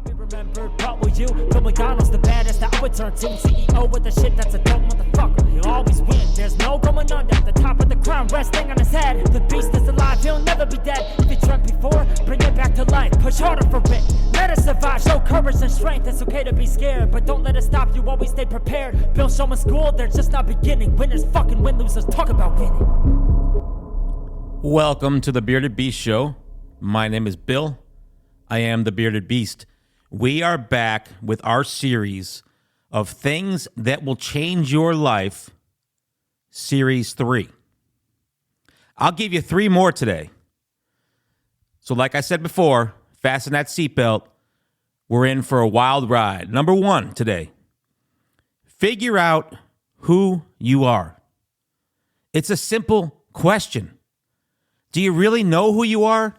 I'll be remembered, what will you? Bill McDonald's the baddest that I would turn to. CEO with the shit that's a dope motherfucker. He'll always win, there's no going under. The top of the crown resting on his head. The beast is alive, he'll never be dead. If he dreamt before, bring it back to life. Push harder for it, let us survive. Show courage and strength, it's okay to be scared, but don't let it stop you, always stay prepared. Bill Showman School, they're just not beginning. Winners fucking win, losers talk about winning. Welcome to the Bearded Beast Show. My name is Bill. I am the Bearded Beast. We are back with our series of things that will change your life, Series 3. I'll give you 3 more today. So like I said before, fasten that seatbelt. We're in for a wild ride. Number 1 today. Figure out who you are. It's a simple question. Do you really know who you are?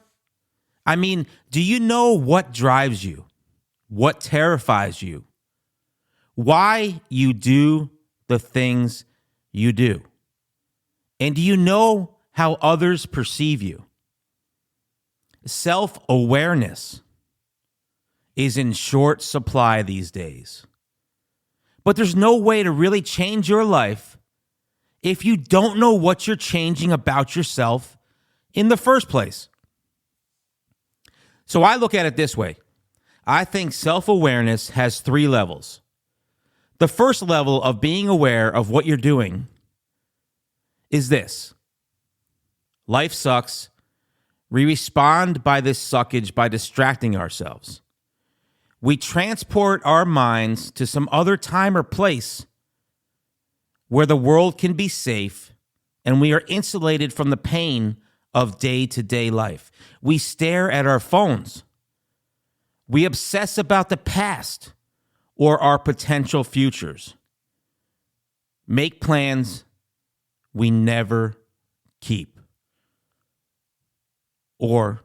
I mean, do you know what drives you? What terrifies you? Why you do the things you do? And do you know how others perceive you? Self-awareness is in short supply these days. But there's no way to really change your life if you don't know what you're changing about yourself in the first place. So I look at it this way. I think self-awareness has 3 levels. The first level of being aware of what you're doing is this. Life sucks. We respond by this suckage by distracting ourselves. We transport our minds to some other time or place where the world can be safe and we are insulated from the pain of day-to-day life. We stare at our phones. We obsess about the past or our potential futures. Make plans we never keep. Or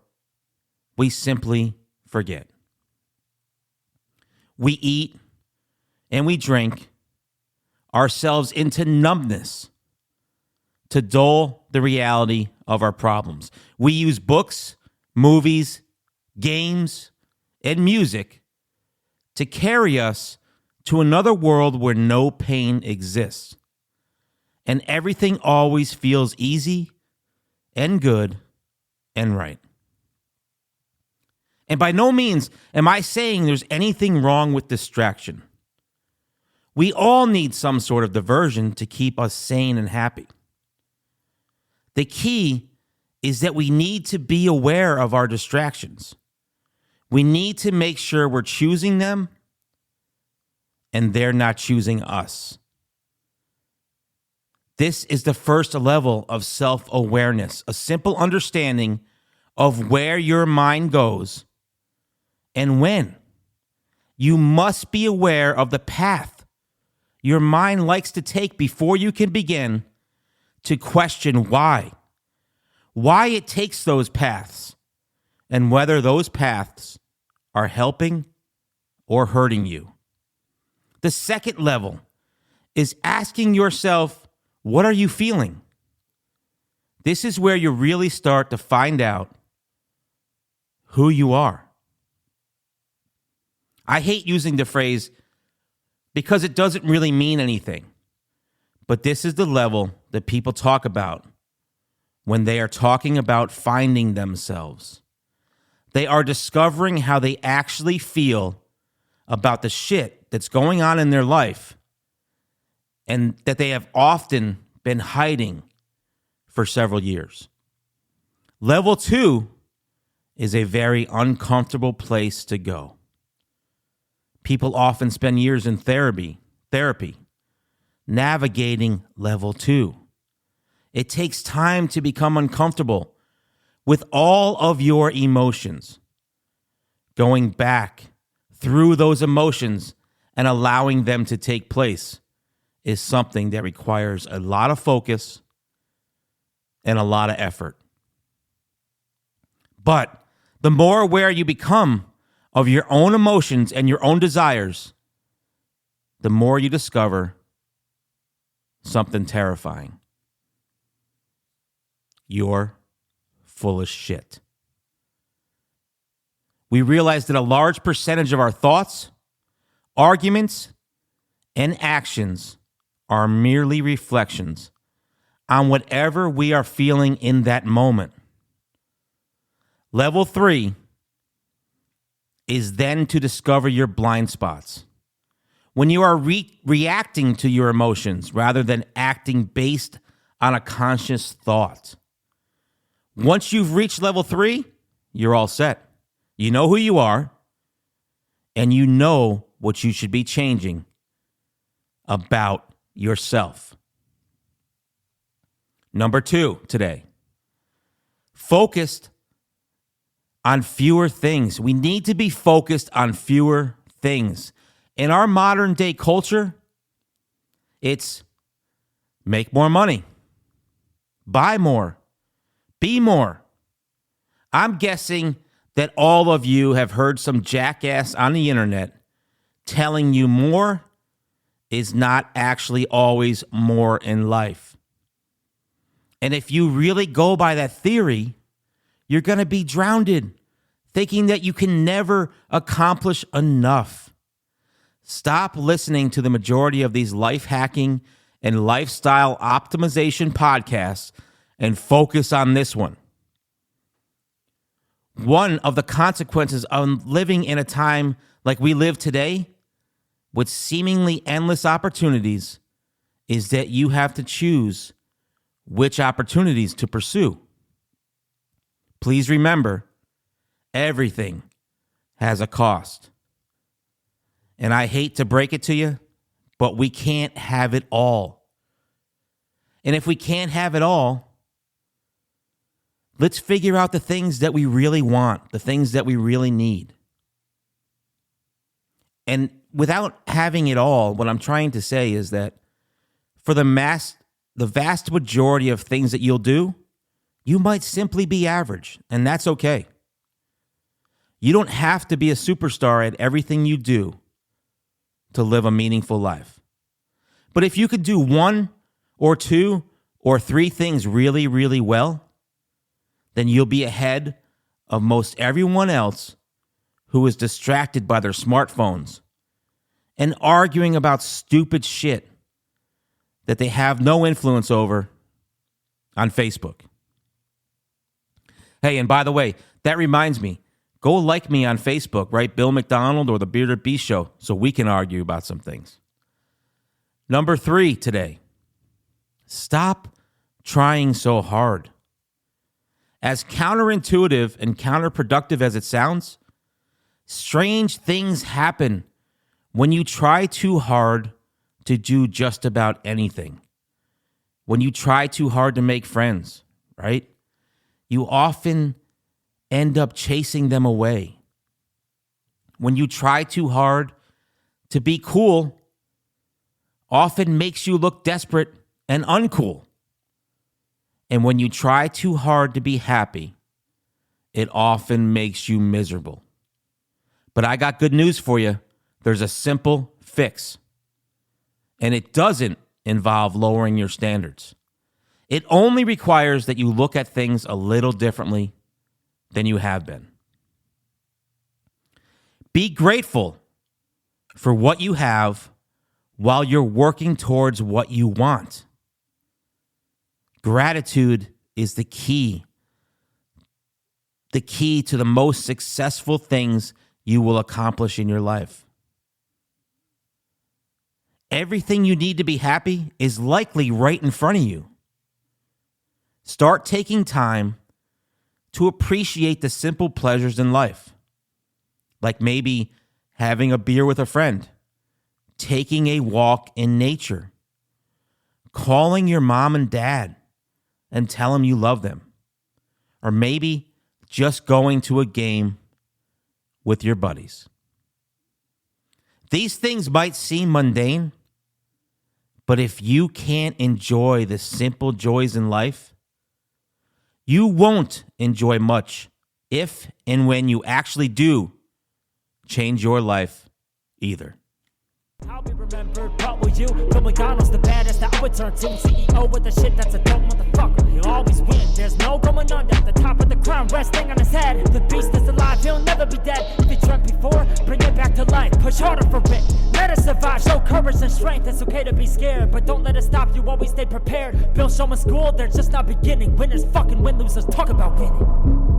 we simply forget. We eat and we drink ourselves into numbness to dull the reality of our problems. We use books, movies, games, and music to carry us to another world where no pain exists. And everything always feels easy and good and right. And by no means am I saying there's anything wrong with distraction. We all need some sort of diversion to keep us sane and happy. The key is that we need to be aware of our distractions. We need to make sure we're choosing them and they're not choosing us. This is the first level of self-awareness, a simple understanding of where your mind goes and when. You must be aware of the path your mind likes to take before you can begin to question why it takes those paths, and whether those paths are helping or hurting you. The second level is asking yourself, what are you feeling? This is where you really start to find out who you are. I hate using the phrase because it doesn't really mean anything. But this is the level that people talk about when they are talking about finding themselves. They are discovering how they actually feel about the shit that's going on in their life and that they have often been hiding for several years. Level 2 is a very uncomfortable place to go. People often spend years in therapy, navigating level 2. It takes time to become uncomfortable with all of your emotions. Going back through those emotions and allowing them to take place is something that requires a lot of focus and a lot of effort. But the more aware you become of your own emotions and your own desires, the more you discover something terrifying. You're full of shit. we realize that a large percentage of our thoughts, arguments, and actions are merely reflections on whatever we are feeling in that moment. Level 3 is then to discover your blind spots. When you are reacting to your emotions rather than acting based on a conscious thought. Once you've reached level 3, you're all set. You know who you are, and you know what you should be changing about yourself. Number 2 today, focused on fewer things. We need to be focused on fewer things. In our modern day culture, it's make more money, buy more, be more. I'm guessing that all of you have heard some jackass on the internet telling you more is not actually always more in life. And if you really go by that theory, you're going to be drowned, thinking that you can never accomplish enough. Stop listening to the majority of these life hacking and lifestyle optimization podcasts and focus on this one. One of the consequences of living in a time like we live today, with seemingly endless opportunities, is that you have to choose which opportunities to pursue. Please remember, everything has a cost. And I hate to break it to you, but we can't have it all. And if we can't have it all, let's figure out the things that we really want, the things that we really need. And without having it all, what I'm trying to say is that for the vast majority of things that you'll do, you might simply be average, and that's okay. You don't have to be a superstar at everything you do to live a meaningful life. But if you could do 1 or 2 or 3 things really, really well, then you'll be ahead of most everyone else who is distracted by their smartphones and arguing about stupid shit that they have no influence over on Facebook. Hey, and by the way, that reminds me, go like me on Facebook, right? Bill McDonald or The Bearded Beast Show, so we can argue about some things. Number 3 today, stop trying so hard. As counterintuitive and counterproductive as it sounds, strange things happen when you try too hard to do just about anything. When you try too hard to make friends, right? You often end up chasing them away. When you try too hard to be cool, often makes you look desperate and uncool. And when you try too hard to be happy, it often makes you miserable. But I got good news for you. There's a simple fix. And it doesn't involve lowering your standards. It only requires that you look at things a little differently than you have been. Be grateful for what you have while you're working towards what you want. Gratitude is the key to the most successful things you will accomplish in your life. Everything you need to be happy is likely right in front of you. Start taking time to appreciate the simple pleasures in life, like maybe having a beer with a friend, taking a walk in nature, calling your mom and dad and tell them you love them, or maybe just going to a game with your buddies. These things might seem mundane, but if you can't enjoy the simple joys in life, you won't enjoy much if and when you actually do change your life either. I'll be remembered, but will you, Bill McDonald's the baddest that I would turn to. CEO with the shit that's a dope motherfucker. He'll always win, there's no going under. The top of the crown resting on his head. The beast is alive, he'll never be dead. If he dreamt before, bring it back to life. Push harder for it, let us survive. Show courage and strength, it's okay to be scared, but don't let it stop you, always stay prepared. Bill showing school, they're just not beginning. Winners fucking win, losers talk about winning.